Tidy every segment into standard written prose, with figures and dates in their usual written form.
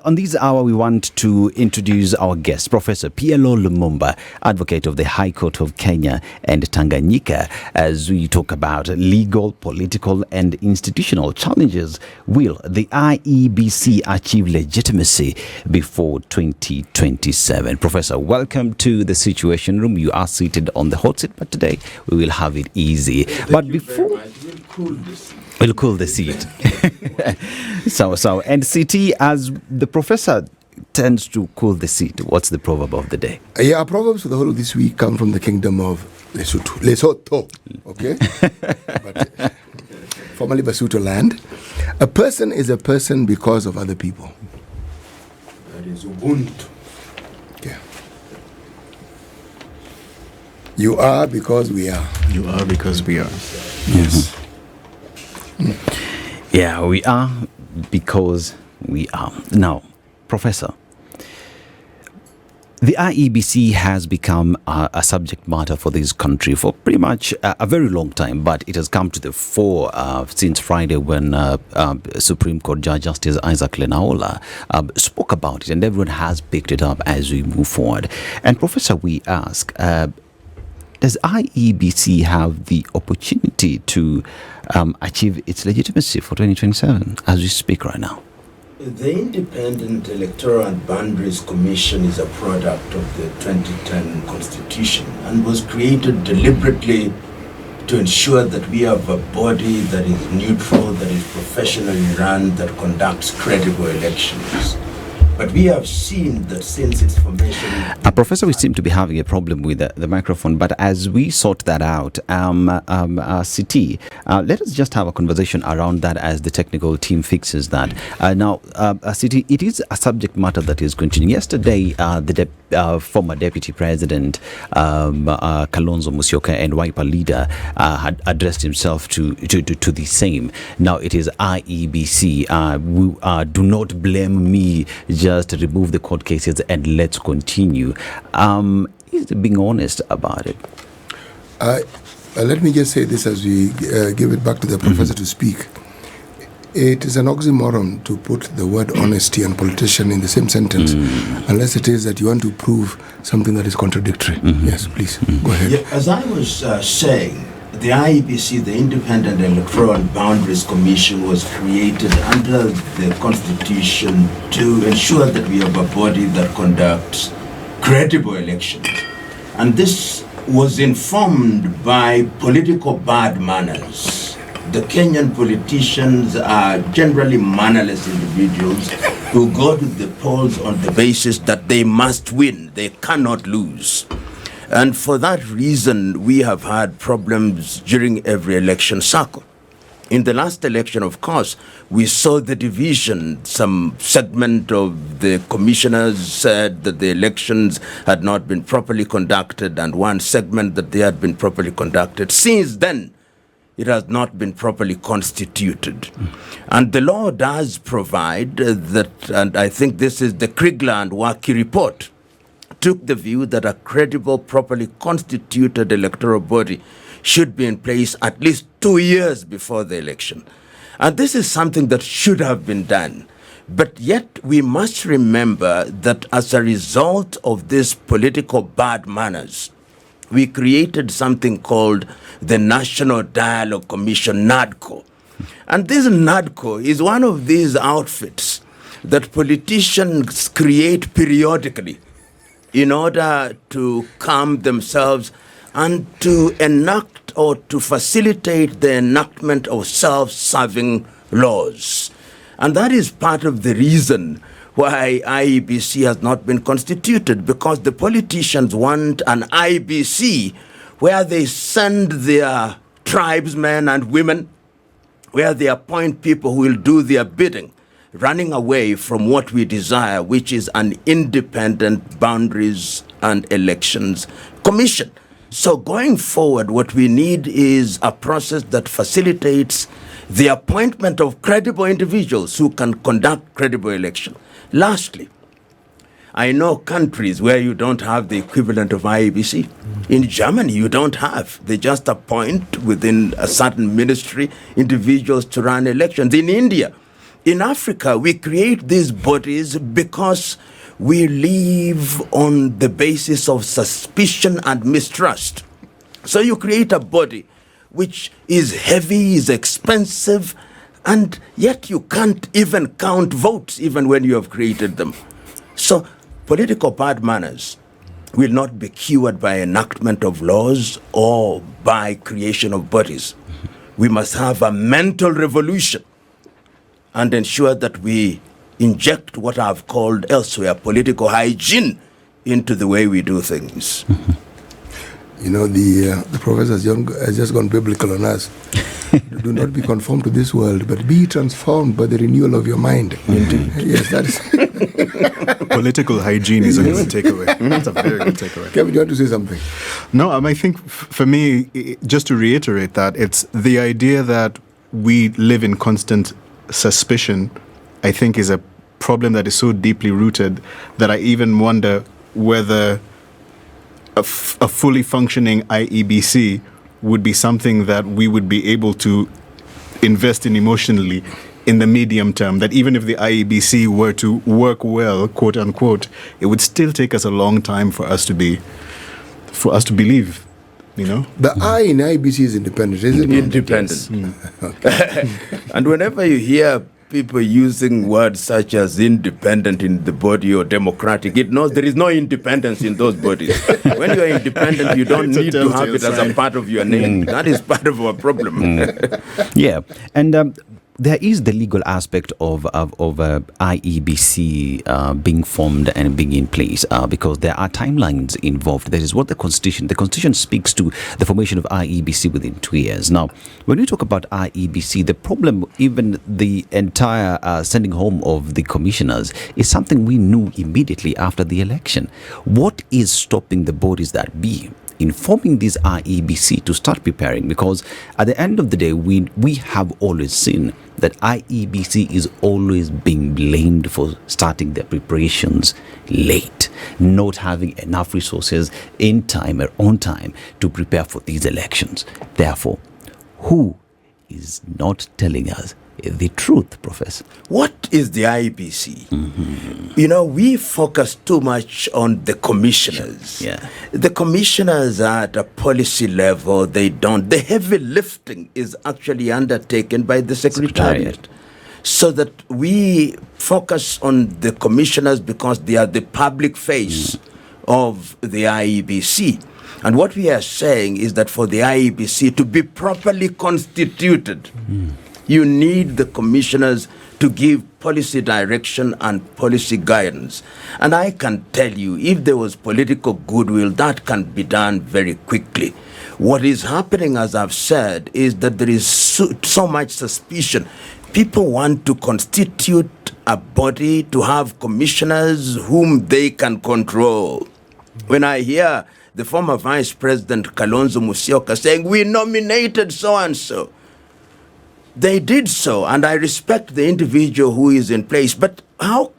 On this hour, we want to introduce our guest, Professor PLO LUMUMBA, advocate of the High Court of Kenya and Tanganyika, as we talk about legal, political, and institutional challenges. Will the IEBC achieve legitimacy before 2027? Professor, welcome to the Situation Room. You are seated on the hot seat, but today we will have it easy. But before... We'll cool the seat. And CT, as the professor tends to cool the seat, what's the proverb of the day? Our proverbs for the whole of this week come from the kingdom of Lesotho. Okay? But, formerly Basuto land. A person is a person because of other people. That is Ubuntu. Yeah. You are because we are. You are because we are. Yes. Yeah, we are because we are. Now, Professor, the IEBC has become a subject matter for this country for pretty much a very long time, but it has come to the fore since Friday when Supreme Court Judge Justice Isaac Lenaola spoke about it, and everyone has picked it up as we move forward. And Professor, we ask, does IEBC have the opportunity to achieve its legitimacy for 2027 as we speak right now? The Independent Electoral and Boundaries Commission is a product of the 2010 Constitution and was created deliberately to ensure that we have a body that is neutral, that is professionally run, that conducts credible elections. But we have seen that since its formation... Professor, we seem to be having a problem with the microphone, but as we sort that out, CT, let us just have a conversation around that as the technical team fixes that. Now, CT, it is a subject matter that is continuing. Yesterday, the former Deputy President, Kalonzo Musyoka, and Wiper leader had addressed himself to the same. Now, it is IEBC. Do not blame me. Just remove the court cases and let's continue. Is being honest about it? Let me just say this as we give it back to the professor to speak. It is an oxymoron to put the word honesty and politician in the same sentence, unless it is that you want to prove something that is contradictory. Yes, please, go ahead. Yeah, as I was saying, the IEBC, the Independent Electoral and Boundaries Commission, was created under the Constitution to ensure that we have a body that conducts credible elections. And this was informed by political bad manners. The Kenyan politicians are generally mannerless individuals who go to the polls on the basis that they must win, they cannot lose. And for that reason, we have had problems during every election cycle. In the last election, of course, we saw the division. Some segment of the commissioners said that the elections had not been properly conducted, and one segment that they had been properly conducted. Since then, it has not been properly constituted. And the law does provide that, and I think this is the Krigler and Waki report, took the view that a credible, properly constituted electoral body should be in place at least 2 years before the election. And this is something that should have been done. But yet we must remember that as a result of this political bad manners, we created something called the National Dialogue Commission, NADCO. And this NADCO is one of these outfits that politicians create periodically in order to calm themselves and to enact or to facilitate the enactment of self-serving laws. And that is part of the reason why IEBC has not been constituted, because the politicians want an IEBC where they send their tribesmen and women, where they appoint people who will do their bidding, running away from what we desire, which is an independent boundaries and elections commission. So going forward, what we need is a process that facilitates the appointment of credible individuals who can conduct credible election. Lastly, I know countries where you don't have the equivalent of IEBC. In Germany, you don't have. They just appoint within a certain ministry individuals to run elections. In India, in Africa, we create these bodies because we live on the basis of suspicion and mistrust. So you create a body which is heavy, is expensive, and yet you can't even count votes even when you have created them. So political bad manners will not be cured by enactment of laws or by creation of bodies. We must have a mental revolution and ensure that we inject what I've called elsewhere political hygiene into the way we do things. You know, the professor has just gone biblical on us. Do not be conformed to this world, but be transformed by the renewal of your mind. Yes, that is. Political hygiene is a good takeaway. That's a very good takeaway. Kevin, you want to say something? No, I think for me, just to reiterate that, it's the idea that we live in constant suspicion, I think, is a problem that is so deeply rooted that I even wonder whether a fully functioning IEBC would be something that we would be able to invest in emotionally in the medium term, that even if the IEBC were to work well, quote unquote, it would still take us a long time for us to believe, you know? The I in IEBC is independent, isn't it? Independent. Yes. Okay. And whenever you hear people using words such as independent in the body or democratic, it knows there is no independence in those bodies. When you are independent, you don't need to have it as a part of your name. That is part of our problem. Yeah, and there is the legal aspect of IEBC being formed and being in place because there are timelines involved. That is what the Constitution speaks to the formation of IEBC within 2 years. Now, when we talk about IEBC, the problem, even the entire sending home of the commissioners, is something we knew immediately after the election. What is stopping the bodies that be in forming this IEBC to start preparing? Because at the end of the day, we have always seen that IEBC is always being blamed for starting their preparations late, not having enough resources in time or on time to prepare for these elections. Therefore, who is not telling us the truth, Professor? What is the IEBC? You know, we focus too much on the commissioners. Yeah. The commissioners are at a policy level, they don't. The heavy lifting is actually undertaken by the Secretariat. So that we focus on the commissioners because they are the public face of the IEBC. And what we are saying is that for the IEBC to be properly constituted, you need the commissioners to give policy direction and policy guidance. And I can tell you, if there was political goodwill, that can be done very quickly. What is happening, as I've said, is that there is so much suspicion. People want to constitute a body to have commissioners whom they can control. When I hear the former Vice President Kalonzo Musyoka saying, we nominated so-and-so, they did so, and I respect the individual who is in place. But how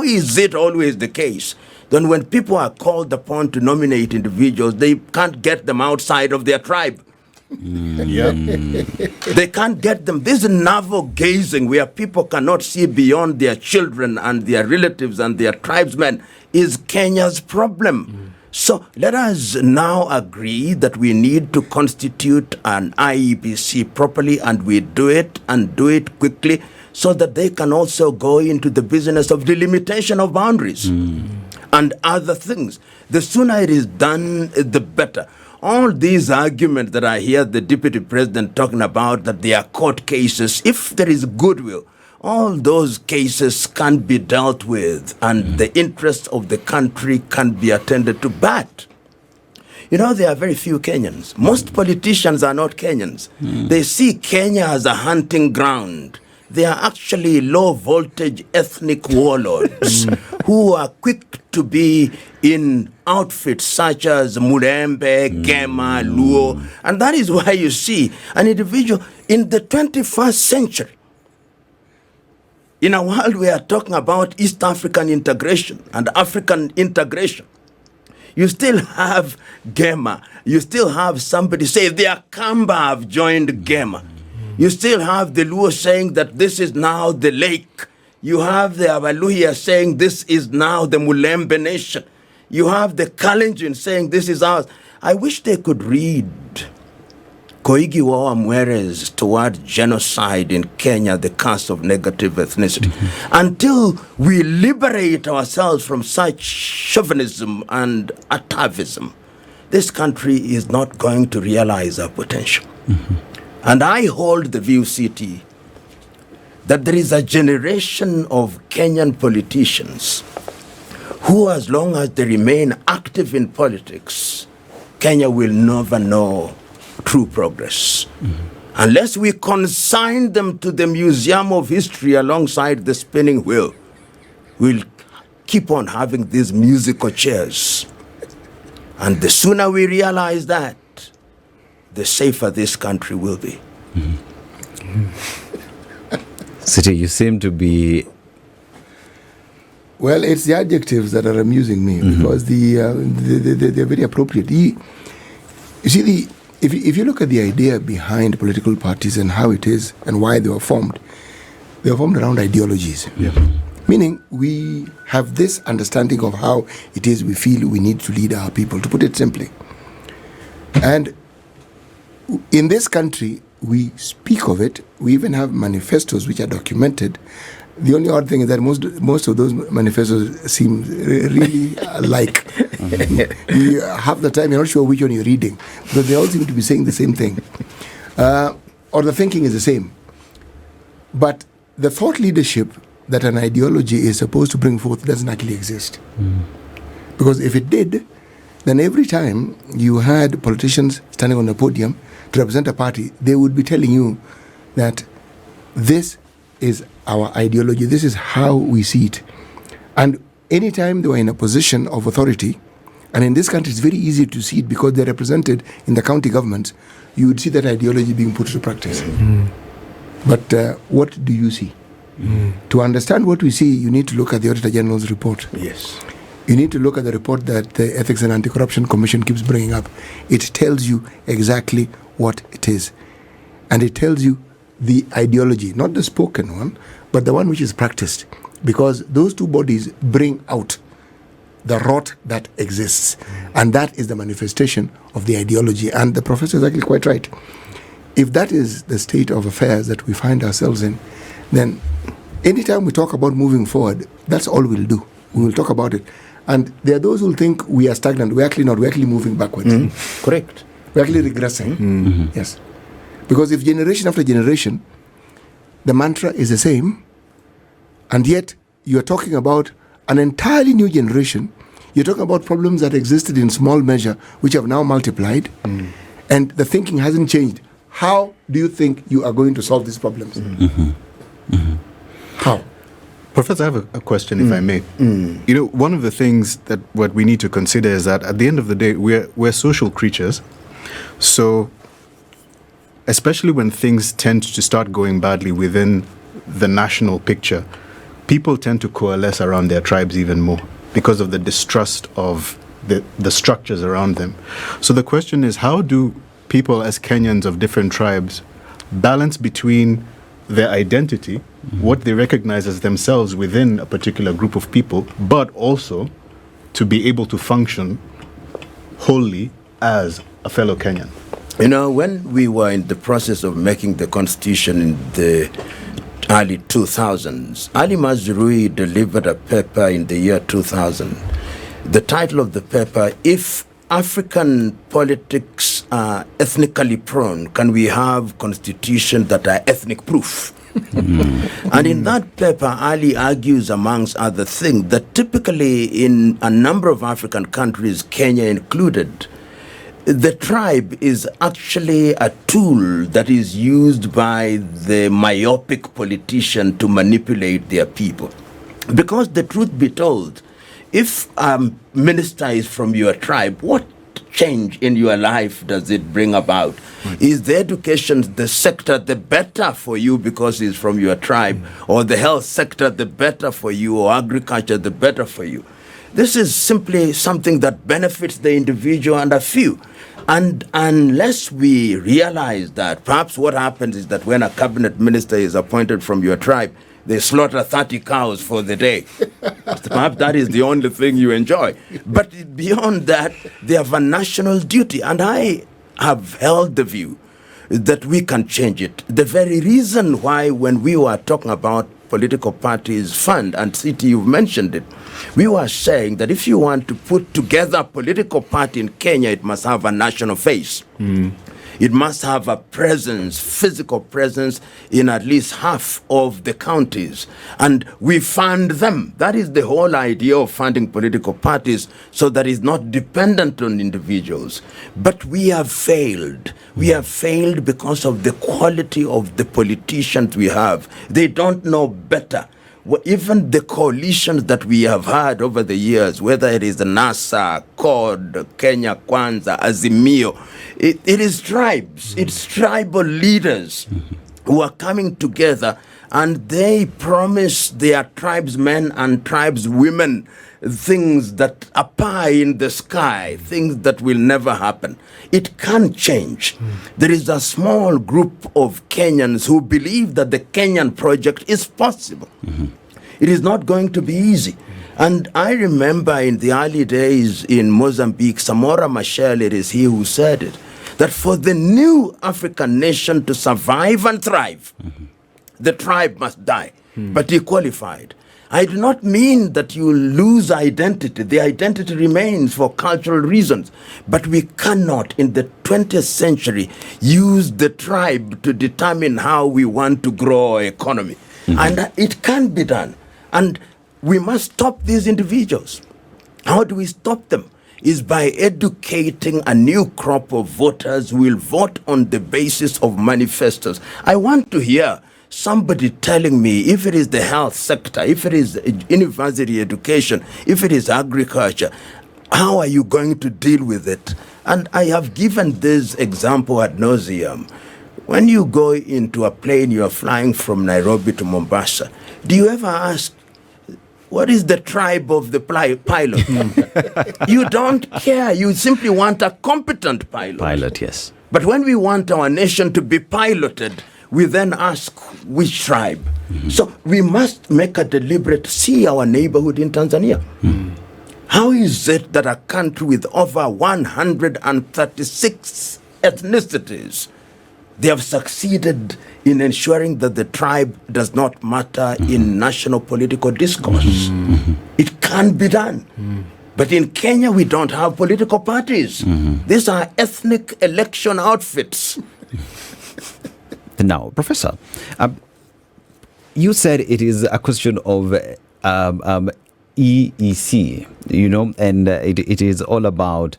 is it always the case? Then when people are called upon to nominate individuals, they can't get them outside of their tribe. They can't get them. This navel gazing where people cannot see beyond their children and their relatives and their tribesmen is Kenya's problem. So let us now agree that we need to constitute an IEBC properly, and we do it and do it quickly so that they can also go into the business of delimitation of boundaries and other things. The sooner it is done, the better. All these arguments that I hear the Deputy President talking about, that they are court cases, if there is goodwill, all those cases can be dealt with and the interests of the country can be attended to. But, you know, there are very few Kenyans. Most politicians are not Kenyans. They see Kenya as a hunting ground. They are actually low-voltage ethnic warlords who are quick to be in outfits such as Mulembe, Gema, Luo. And that is why you see an individual in the 21st century, in a world we are talking about East African integration and African integration, you still have Gema. You still have somebody say, the Akamba have joined Gema. You still have the Luo saying that this is now the lake. You have the Abaluhia saying this is now the Mulembe nation. You have the Kalenjin saying this is ours. I wish they could read Koigi Wawa Mwere's Toward Genocide in Kenya, the Curse of Negative Ethnicity. Until we liberate ourselves from such chauvinism and atavism, this country is not going to realize our potential. And I hold the view, CT, that there is a generation of Kenyan politicians who, as long as they remain active in politics, Kenya will never know true progress. Unless we consign them to the Museum of History alongside the spinning wheel, we'll keep on having these musical chairs. And the sooner we realize that, the safer this country will be. City, you seem to be... Well, it's the adjectives that are amusing me because they're very appropriate. You see, if you look at the idea behind political parties and how it is and why they were formed around ideologies. Yeah. Meaning we have this understanding of how it is we feel we need to lead our people, to put it simply. And in this country, we speak of it. We even have manifestos which are documented. The only odd thing is that most of those manifestos seem really alike. Half the time you're not sure which one you're reading, because they all seem to be saying the same thing. Or the thinking is the same. But the thought leadership that an ideology is supposed to bring forth doesn't actually exist. Because if it did, then every time you had politicians standing on a podium to represent a party, they would be telling you that this is our ideology, this is how we see it. And anytime they were in a position of authority, and in this country it's very easy to see it because they're represented in the county governments, you would see that ideology being put to practice. But what do you see? To understand what we see, you need to look at the Auditor General's report. Yes. You need to look at the report that the Ethics and Anti-Corruption Commission keeps bringing up. It tells you exactly what it is. And it tells you the ideology, not the spoken one, but the one which is practiced. Because those two bodies bring out the rot that exists. And that is the manifestation of the ideology. And the professor is actually quite right. If that is the state of affairs that we find ourselves in, then anytime we talk about moving forward, that's all we'll do. We will talk about it. And there are those who think we are stagnant. We're actually not. We're actually moving backwards. Correct. We're actually regressing. Yes. Because if generation after generation, the mantra is the same, and yet you're talking about an entirely new generation, you're talking about problems that existed in small measure, which have now multiplied, and the thinking hasn't changed. How do you think you are going to solve these problems? How? Professor, I have a question, if I may. You know, one of the things that what we need to consider is that at the end of the day, we're social creatures. So, especially when things tend to start going badly within the national picture, people tend to coalesce around their tribes even more because of the distrust of the structures around them. So the question is, how do people as Kenyans of different tribes balance between their identity, what they recognize as themselves within a particular group of people, but also to be able to function wholly as a fellow Kenyan? You know, when we were in the process of making the constitution in the early 2000s, Ali Mazrui delivered a paper in the year 2000. The title of the paper, If African Politics Are Ethnically Prone, Can We Have Constitutions That Are Ethnic Proof? And in that paper, Ali argues, amongst other things, that typically in a number of African countries, Kenya included, the tribe is actually a tool that is used by the myopic politician to manipulate their people. Because the truth be told, if a minister is from your tribe, what change in your life does it bring about? Is the education the sector the better for you because it's from your tribe, or the health sector the better for you, or agriculture the better for you? This is simply something that benefits the individual and a few. And unless we realize that, perhaps what happens is that when a cabinet minister is appointed from your tribe, they slaughter 30 cows for the day. Perhaps that is the only thing you enjoy. But beyond that, they have a national duty. And I have held the view that we can change it. The very reason why, when we were talking about political parties fund, and City, you've mentioned it, we were saying that if you want to put together a political party in Kenya, it must have a national face. It must have a presence, physical presence, in at least half of the counties. And we fund them. That is the whole idea of funding political parties, so that it's not dependent on individuals. But we have failed. We have failed because of the quality of the politicians we have. They don't know better. Even the coalitions that we have had over the years, whether it is the NASA, CORD, Kenya Kwanza, Azimio, it is tribes, it's tribal leaders who are coming together, and they promise their tribesmen and tribeswomen things that are pie in the sky, things that will never happen. It can change. There is a small group of Kenyans who believe that the Kenyan project is possible. It is not going to be easy. And I remember in the early days in Mozambique, Samora Machel, it is he who said it, that for the new African nation to survive and thrive, the tribe must die. But he qualified. I do not mean that you lose identity. The identity remains for cultural reasons. But we cannot, in the 20th century, use the tribe to determine how we want to grow our economy. And it can be done. And we must stop these individuals. How do we stop them? Is by educating a new crop of voters who will vote on the basis of manifestos. I want to hear somebody telling me, if it is the health sector, if it is university education, if it is agriculture, how are you going to deal with it? And I have given this example ad nauseum. When you go into a plane, you are flying from Nairobi to Mombasa, do you ever ask, what is the tribe of the pilot? You don't care. You simply want a competent pilot. Pilot, yes. But when we want our nation to be piloted, we then ask which tribe. So we must make a deliberate, see our neighborhood in Tanzania. How is it that a country with over 136 ethnicities, they have succeeded in ensuring that the tribe does not matter in national political discourse? It can be done. But in Kenya, we don't have political parties. These are ethnic election outfits. Now, Professor, you said it is a question of EEC, and it is all about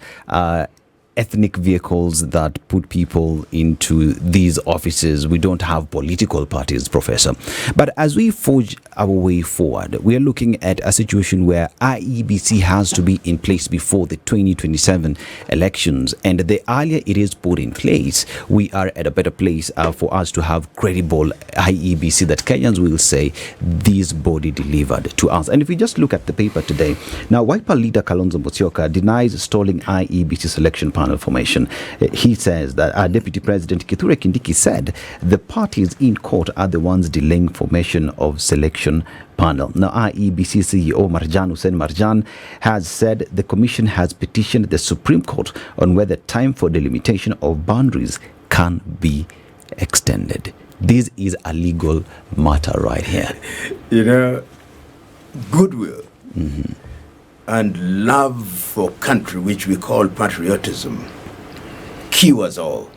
ethnic vehicles that put people into these offices. We don't have political parties, Professor. But as we forge our way forward, we are looking at a situation where IEBC has to be in place before the 2027 elections. And the earlier it is put in place, we are at a better place for us to have credible IEBC that Kenyans will say this body delivered to us. And if we just look at the paper today, now Wiper leader Kalonzo Musyoka denies stalling IEBC selection panel formation. He says that Deputy President Kithure Kindiki said the parties in court are the ones delaying formation of selection panel. Now, IEBC CEO Marjan Hussein Marjan has said the commission has petitioned the Supreme Court on whether time for delimitation of boundaries can be extended. This is a legal matter right here. Goodwill and love for country, which we call patriotism, cures all.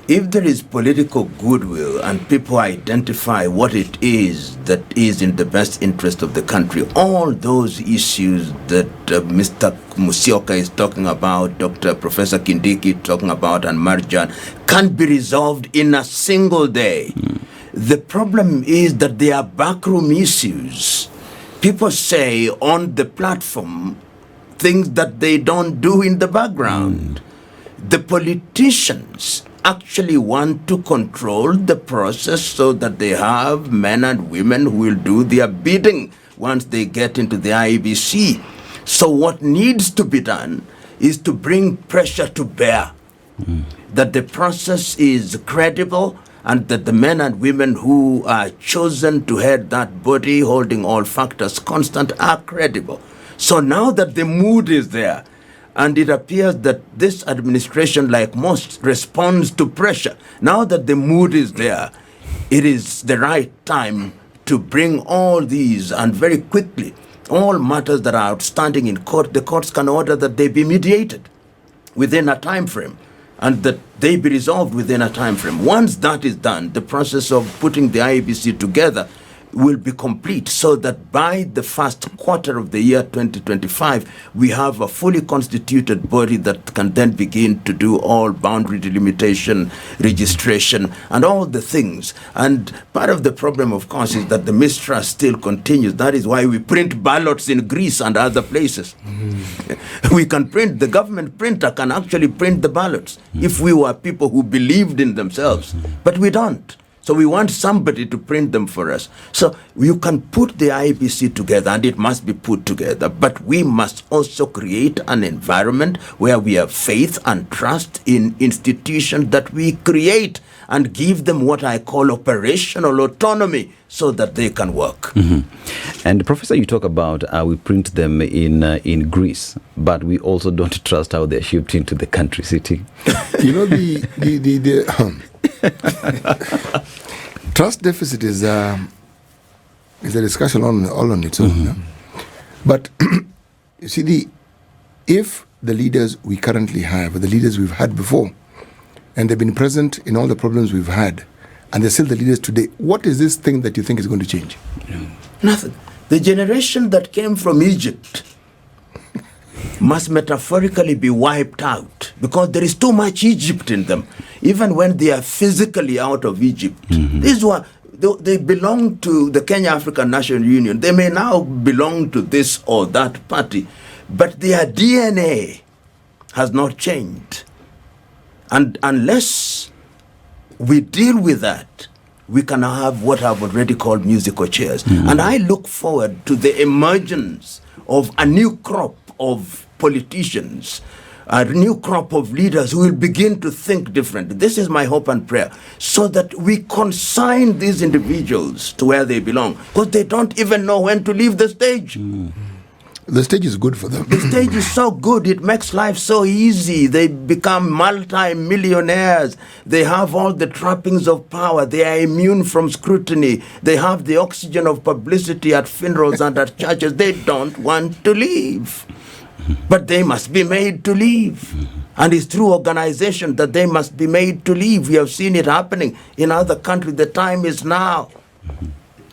If there is political goodwill and people identify what it is that is in the best interest of the country, all those issues that Mr. Musyoka is talking about, Professor Kindiki talking about, and Marjan, can be resolved in a single day. The problem is that there are backroom issues. People say on the platform things that they don't do in the background. The politicians actually want to control the process so that they have men and women who will do their bidding once they get into the IEBC. So what needs to be done is to bring pressure to bear, that the process is credible, and that the men and women who are chosen to head that body holding all factors constant are credible. So now that the mood is there, and it appears that this administration, like most, responds to pressure, now that the mood is there, it is the right time to bring all these, and very quickly, all matters that are outstanding in court, the courts can order that they be mediated within a time frame, and that they be resolved within a time frame. Once that is done, the process of putting the IEBC together will be complete, so that by the first quarter of the year 2025, we have a fully constituted body that can then begin to do all boundary delimitation, registration, and all the things. And part of the problem, of course, is that the mistrust still continues. That is why we print ballots in Greece and other places. We can print, the government printer can actually print the ballots if we were people who believed in themselves, but we don't. So we want somebody to print them for us. So you can put the IEBC together, and it must be put together, but we must also create an environment where we have faith and trust in institutions that we create, and give them what I call operational autonomy so that they can work. And Professor, you talk about we print them in Greece, but we also don't trust how they're shipped into the country city. You know, the trust deficit is a discussion all on its own. Yeah? But you see, if the leaders we currently have, the leaders we've had before, and they've been present in all the problems we've had, and they're still the leaders today, what is this thing that you think is going to change? Nothing. The generation that came from Egypt must metaphorically be wiped out, because there is too much Egypt in them. Even when they are physically out of Egypt, they belong to the Kenya African National Union. They may now belong to this or that party, but their DNA has not changed. And unless we deal with that, we can have what I've already called musical chairs. And I look forward to the emergence of a new crop of politicians, a new crop of leaders who will begin to think differently. This is my hope and prayer, so that we consign these individuals to where they belong, because they don't even know when to leave the stage. The stage is good for them. The stage is so good, it makes life so easy. They become multi-millionaires. They have all the trappings of power. They are immune from scrutiny. They have the oxygen of publicity at funerals and at churches. They don't want to leave, but they must be made to leave. And it's through organization that they must be made to leave. We have seen it happening in other countries. The time is now.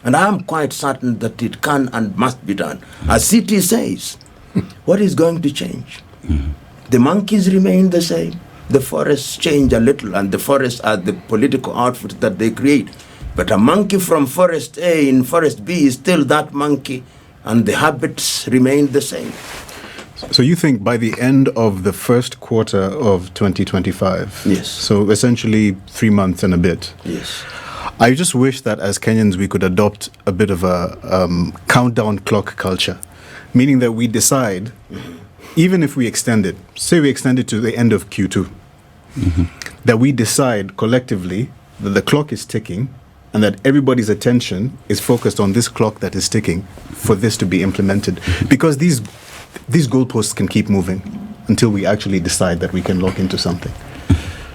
And I am quite certain that it can and must be done. As CT says, what is going to change? The monkeys remain the same. The forests change a little, and the forests are the political outfits that they create. But a monkey from forest A in forest B is still that monkey, and the habits remain the same. So you think by the end of the first quarter of 2025? Yes. So essentially 3 months and a bit. Yes. I just wish that as Kenyans we could adopt a bit of a countdown clock culture, meaning that we decide, even if we extend it, say we extend it to the end of Q2, that we decide collectively that the clock is ticking and that everybody's attention is focused on this clock that is ticking for this to be implemented. Because these goalposts can keep moving until we actually decide that we can lock into something.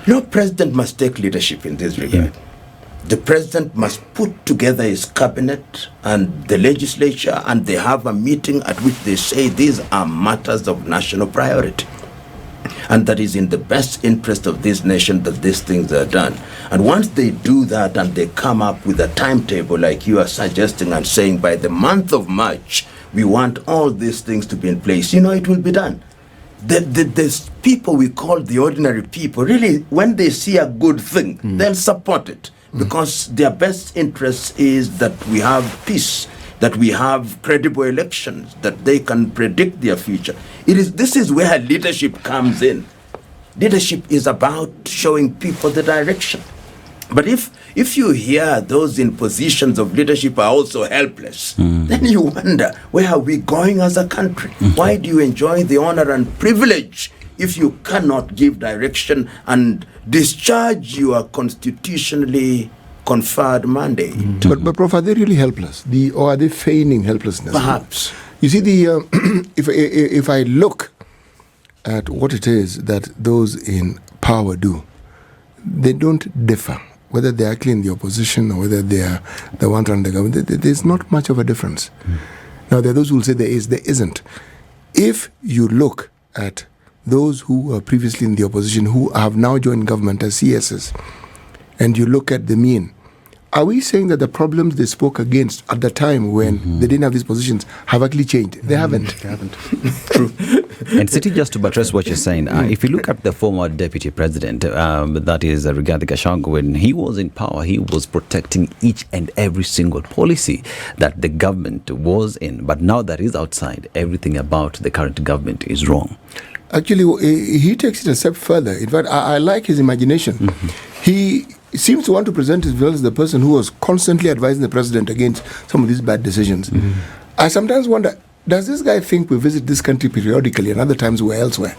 No president must take leadership in this regard. The president must put together his cabinet and the legislature, and they have a meeting at which they say these are matters of national priority, and that is in the best interest of this nation that these things are done. And once they do that and they come up with a timetable like you are suggesting and saying by the month of March we want all these things to be in place, it will be done. The people we call the ordinary people, really, when they see a good thing, they'll support it. Because their best interest is that we have peace, that we have credible elections, that they can predict their future. This is where leadership comes in. Leadership is about showing people the direction. But if you hear those in positions of leadership are also helpless, then you wonder, where are we going as a country? Why do you enjoy the honor and privilege if you cannot give direction and discharge your constitutionally conferred mandate? But Prof, are they really helpless? Or are they feigning helplessness? Perhaps. You see, if I look at what it is that those in power do, they don't differ. Whether they're actually in the opposition or whether they are the one running the government, there's not much of a difference. Now, there are those who will say there is, there isn't. If you look at those who were previously in the opposition who have now joined government as CSs, and you look at the mean, are we saying that the problems they spoke against at the time when they didn't have these positions have actually changed? They haven't. They haven't. True. And Siti, just to buttress what you're saying, if you look at the former deputy president, that is Rigathi Gachagua, when he was in power, he was protecting each and every single policy that the government was in. But now that he's outside, everything about the current government is wrong. Actually, he takes it a step further. In fact, I like his imagination. He seems to want to present himself as the person who was constantly advising the president against some of these bad decisions. I sometimes wonder, does this guy think we visit this country periodically and other times we're elsewhere?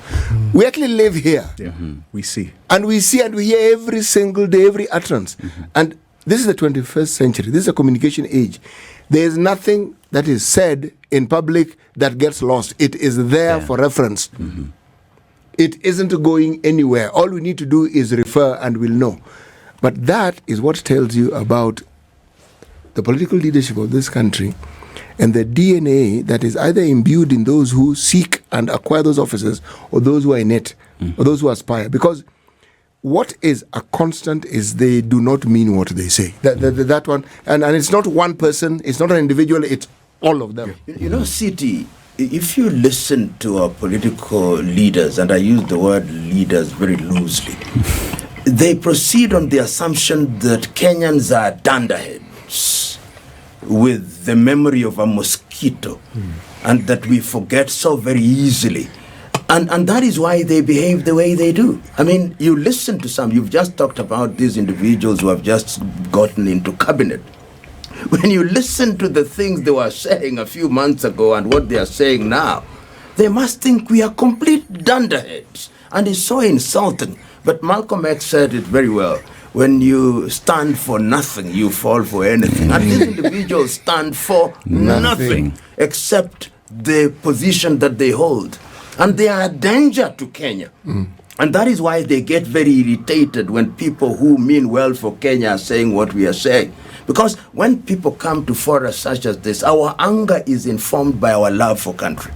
We actually live here. Yeah. We see. And we see and we hear every single day, every utterance. And this is the 21st century. This is a communication age. There is nothing that is said in public that gets lost. It is there for reference. It isn't going anywhere. All we need to do is refer and we'll know. But that is what tells you about the political leadership of this country and the DNA that is either imbued in those who seek and acquire those offices or those who are in it or those who aspire. Because what is a constant is they do not mean what they say. That one, and it's not one person, it's not an individual, it's all of them. You know, Siti, if you listen to our political leaders, and I use the word leaders very loosely, they proceed on the assumption that Kenyans are dunderheads with the memory of a mosquito and that we forget so very easily. And that is why they behave the way they do. I mean, you listen to some, you've just talked about these individuals who have just gotten into cabinet. When you listen to the things they were saying a few months ago and what they are saying now, they must think we are complete dunderheads. And it's so insulting. But Malcolm X said it very well. When you stand for nothing, you fall for anything. And these individuals stand for nothing except the position that they hold. And they are a danger to Kenya. And that is why they get very irritated when people who mean well for Kenya are saying what we are saying. Because when people come to forums such as this, our anger is informed by our love for country.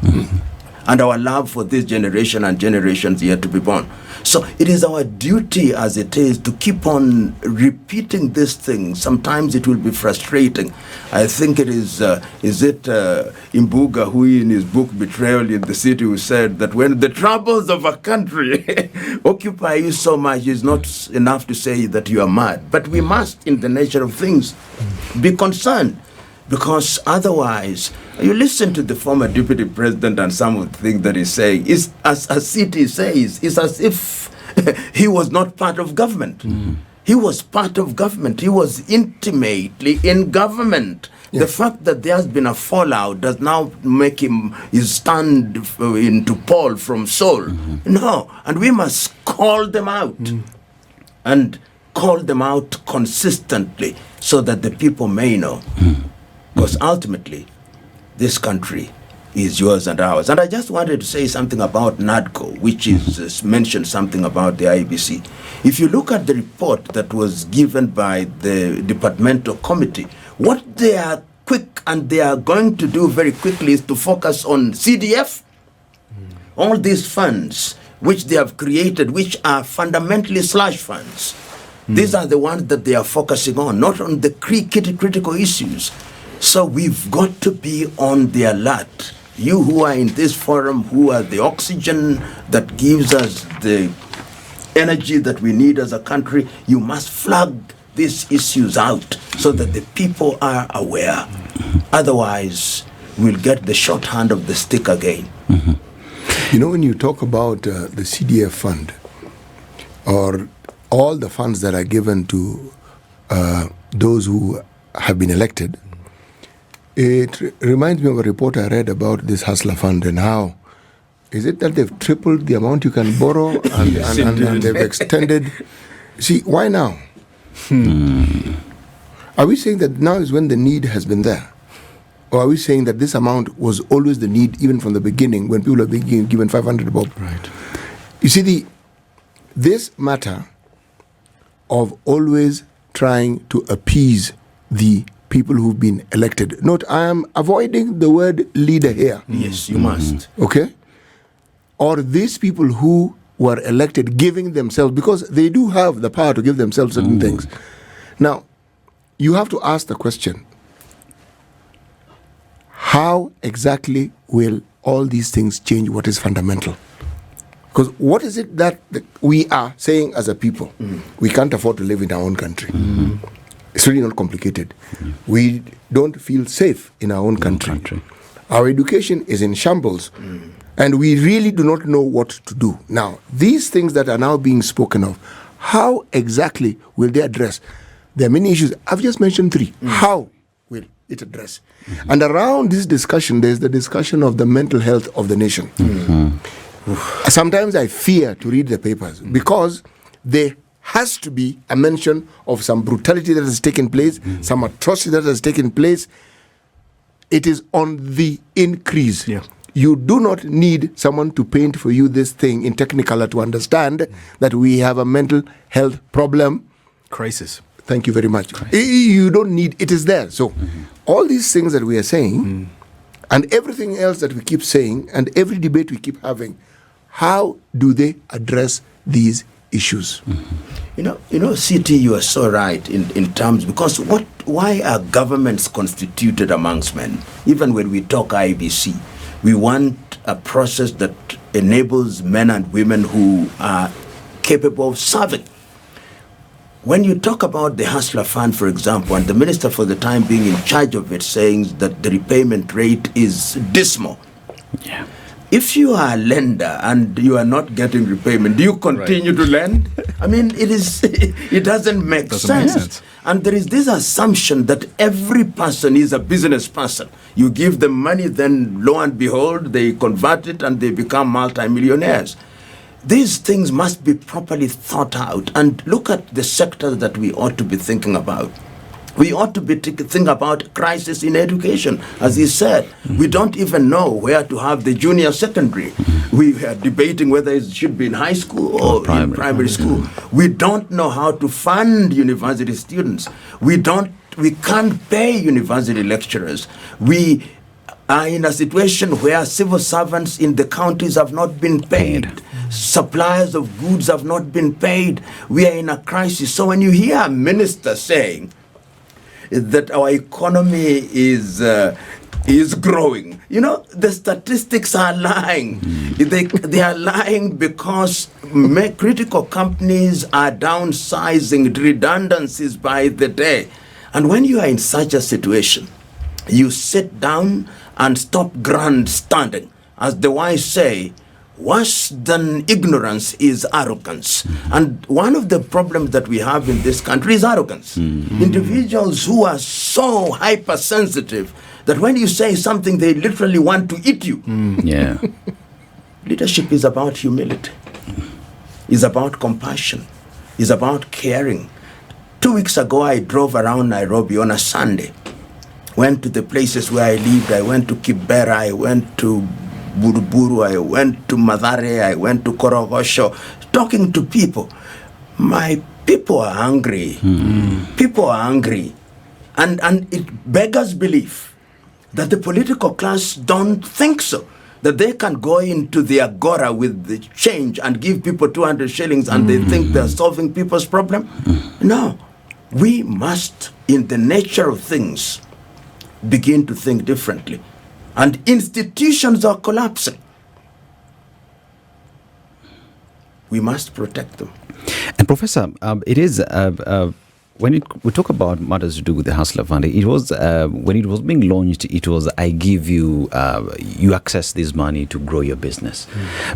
And our love for this generation and generations yet to be born. So it is our duty as it is to keep on repeating this thing. Sometimes it will be frustrating. I think it is Muga who in his book Betrayal in the City who said that when the troubles of a country occupy you so much, it's not enough to say that you are mad. But we must, in the nature of things, be concerned. Because otherwise, you listen to the former deputy president and some of the things that he's saying, is, as City says, it's as if he was not part of government. He was part of government. He was intimately in government. The fact that there has been a fallout does now make him stand into Paul from Saul. No, and we must call them out. And call them out consistently so that the people may know. Because ultimately, this country is yours and ours. And I just wanted to say something about NADCO, which is mentioned something about the IEBC. If you look at the report that was given by the departmental committee, what they are quick and they are going to do very quickly is to focus on CDF, all these funds which they have created, which are fundamentally slush funds. These are the ones that they are focusing on, not on the critical issues. So we've got to be on the alert. You who are in this forum, who are the oxygen that gives us the energy that we need as a country, you must flag these issues out so that the people are aware. Otherwise, we'll get the shorthand of the stick again. You know, when you talk about the CDF fund or all the funds that are given to those who have been elected, it reminds me of a report I read about this Hustler Fund and how is it that they've tripled the amount you can borrow and they've extended. See, why now? Are we saying that now is when the need has been there? Or are we saying that this amount was always the need even from the beginning when people are being given 500 bob? Right. You see, this matter of always trying to appease the people who've been elected. Note, I am avoiding the word leader here. Yes, you must. Okay? Or these people who were elected giving themselves, because they do have the power to give themselves certain things. Now, you have to ask the question, how exactly will all these things change what is fundamental? Because what is it that we are saying as a people? We can't afford to live in our own country. It's really not complicated. We don't feel safe in our own country. Our education is in shambles. And we really do not know what to do. Now, these things that are now being spoken of, how exactly will they address? There are many issues. I've just mentioned 3. How will it address? And around this discussion, there's the discussion of the mental health of the nation. Sometimes I fear to read the papers because there has to be a mention of some brutality that has taken place, some atrocity that has taken place. It is on the increase. Yeah. You do not need someone to paint for you this thing in Technicolor to understand that we have a mental health problem. Crisis. Thank you very much. You don't need, it is there. So all these things that we are saying and everything else that we keep saying and every debate we keep having, how do they address these issues? You know, CT, you are so right in terms, because why are governments constituted amongst men? Even when we talk IEBC, we want a process that enables men and women who are capable of serving. When you talk about the Hustler Fund, for example, and the minister for the time being in charge of it saying that the repayment rate is dismal. Yeah. If you are a lender and you are not getting repayment, do you continue to lend? I mean, it doesn't make sense. And there is this assumption that every person is a business person. You give them money, then lo and behold, they convert it and they become multimillionaires. These things must be properly thought out. And look at the sectors that we ought to be thinking about. We ought to be think about crisis in education. As he said, we don't even know where to have the junior secondary. We are debating whether it should be in high school or in primary school. We don't know how to fund university students. We can't pay university lecturers. We are in a situation where civil servants in the counties have not been paid. Suppliers of goods have not been paid. We are in a crisis. So when you hear a minister saying that our economy is growing, the statistics are lying. They are lying because critical companies are downsizing, redundancies by the day. And when you are in such a situation, you sit down and stop grandstanding. As the wise say, worse than ignorance is arrogance. And one of the problems that we have in this country is arrogance. Individuals who are so hypersensitive that when you say something, they literally want to eat you. Yeah. Leadership is about humility. It's about compassion. It's about caring. 2 weeks ago, I drove around Nairobi on a Sunday. Went to the places where I lived. I went to Kibera. I went to Buruburu, I went to Mathare, I went to Korogosho, talking to people. My people are hungry. People are hungry. And it beggars belief that the political class don't think so. That they can go into the agora with the change and give people 200 shillings and they think they're solving people's problem. No. We must, in the nature of things, begin to think differently. And institutions are collapsing. We must protect them. And Professor, it is when we talk about matters to do with the Hustler Fund, it was when it was being launched, it was I give you you access this money to grow your business.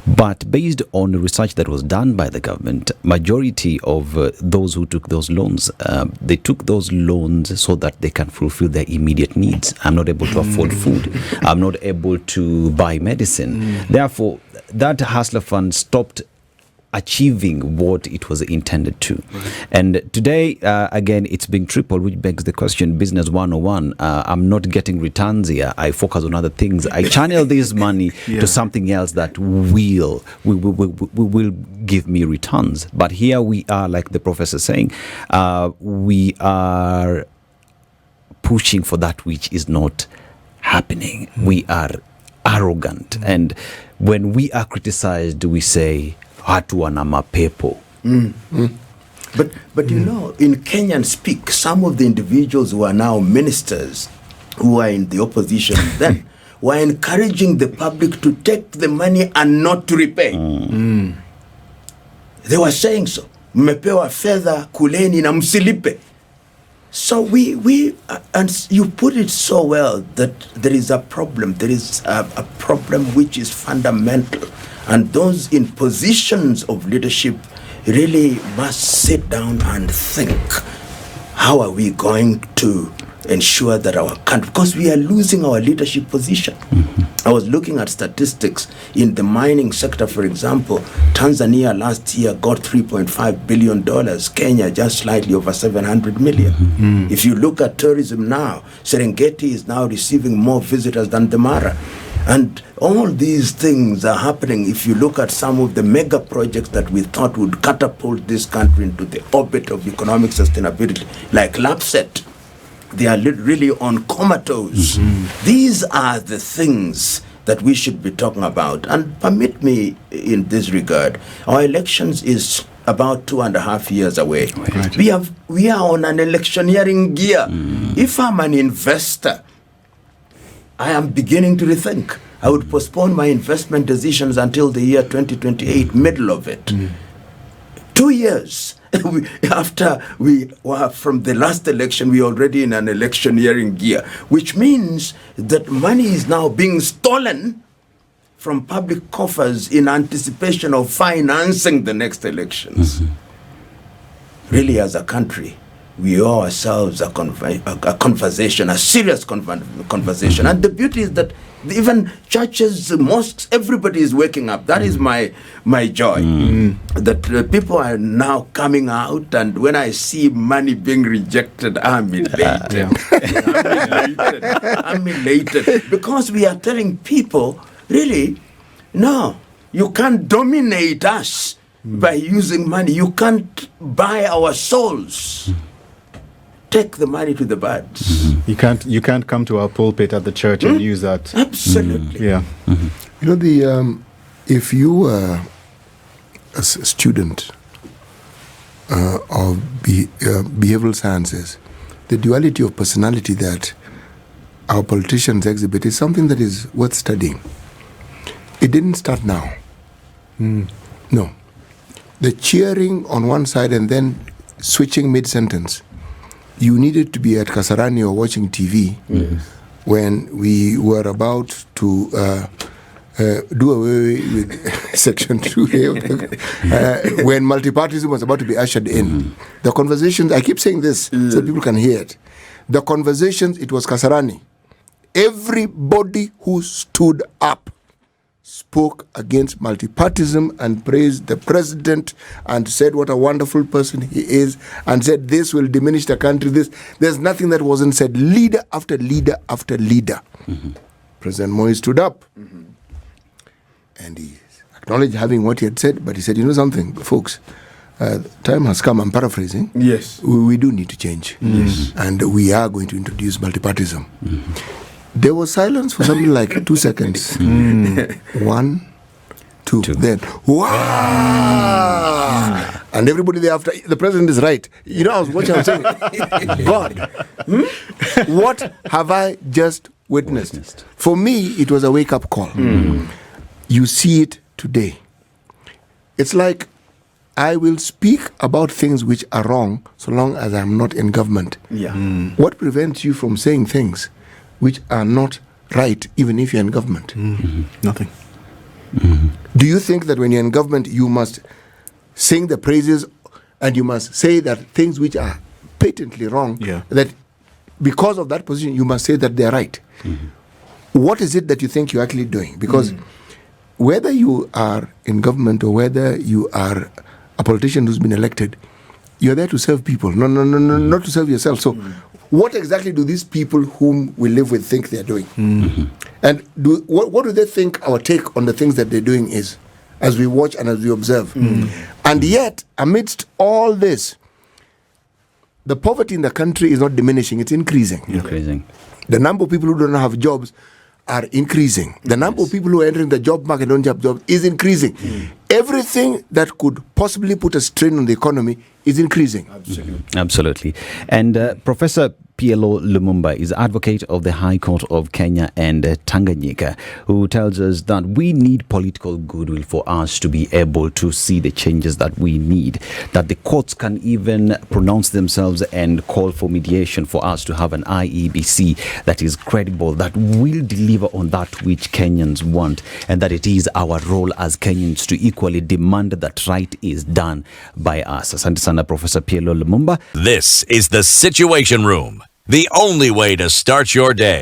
But based on the research that was done by the government, majority of those who took those loans, they took those loans so that they can fulfill their immediate needs. I'm not able to afford food. I'm not able to buy medicine. Therefore, that Hustler Fund stopped achieving what it was intended to. And today, again, it's being tripled, which begs the question, business 101, I'm not getting returns here. I focus on other things. I channel this money to something else that will give me returns. But here we are, like the professor saying, we are pushing for that which is not happening. We are arrogant. And when we are criticized, we say, hatu wana mapepo. But you know, in Kenyan speak, some of the individuals who are now ministers, who are in the opposition then, were encouraging the public to take the money and not to repay. They were saying so. Mmepewa fedha kuleni na msilipe. So we and you put it so well that there is a problem. There is a problem which is fundamental. And those in positions of leadership really must sit down and think, how are we going to ensure that our country, because we are losing our leadership position. I was looking at statistics in the mining sector, for example. Tanzania last year got $3.5 billion. Kenya just slightly over 700 million. If you look at tourism now, Serengeti is now receiving more visitors than the Mara. And all these things are happening. If you look at some of the mega projects that we thought would catapult this country into the orbit of economic sustainability, like LAPSET, they are really on comatose. These are the things that we should be talking about. And permit me in this regard, our elections is about 2.5 years away. Right. We are on an electioneering gear. If I'm an investor, I am beginning to rethink. I would postpone my investment decisions until the year 2028, middle of it. 2 years after we were from the last election, we are already in an electioneering gear, which means that money is now being stolen from public coffers in anticipation of financing the next elections. Really, as a country, we owe ourselves a conversation, a serious conversation. And the beauty is that even churches, mosques, everybody is waking up. That is my joy. That people are now coming out, and when I see money being rejected, I'm elated. I'm elated. Because we are telling people, really, no, you can't dominate us by using money. You can't buy our souls. Take the money to the birds. You can't come to our pulpit at the church and use that. Absolutely. Yeah. You know, if you were a student of behavioral sciences, the duality of personality that our politicians exhibit is something that is worth studying. It didn't start now. No. The cheering on one side and then switching mid-sentence. You needed to be at Kasarani or watching TV when we were about to do away with Section 2A, when multipartyism was about to be ushered in. The conversations, I keep saying this so people can hear it. The conversations, it was Kasarani. Everybody who stood up spoke against multipartyism and praised the president and said what a wonderful person he is and said this will diminish the country. There's nothing that wasn't said. Leader after leader after leader. President Moi stood up and he acknowledged having what he had said, but he said, you know something, folks, time has come, I'm paraphrasing. Yes. We do need to change. Yes. And we are going to introduce multipartyism. There was silence for something like 2 seconds. 1, 2. Then, wow! And everybody thereafter, the president is right. You know, I was watching, I was saying, God, what have I just witnessed? For me, it was a wake-up call. You see it today. It's like I will speak about things which are wrong so long as I'm not in government. Yeah. What prevents you from saying things which are not right, even if you're in government? Nothing. Do you think that when you're in government, you must sing the praises and you must say that things which are patently wrong, that because of that position, you must say that they're right? What is it that you think you're actually doing? Because whether you are in government or whether you are a politician who's been elected, you're there to serve people, not to serve yourself. So what exactly do these people whom we live with think they're doing? And what do they think our take on the things that they're doing is, as we watch and as we observe? And yet, amidst all this, the poverty in the country is not diminishing, it's increasing. The number of people who don't have jobs are increasing. The number of people who are entering the job market and don't have jobs is increasing. Everything that could possibly put a strain on the economy is increasing. Absolutely. And Professor PLO Lumumba is advocate of the High Court of Kenya and Tanganyika, who tells us that we need political goodwill for us to be able to see the changes that we need, that the courts can even pronounce themselves and call for mediation for us to have an IEBC that is credible, that will deliver on that which Kenyans want, and that it is our role as Kenyans to equally demand that right is done by us. Asante sana, Professor PLO Lumumba. This is the Situation Room, the only way to start your day.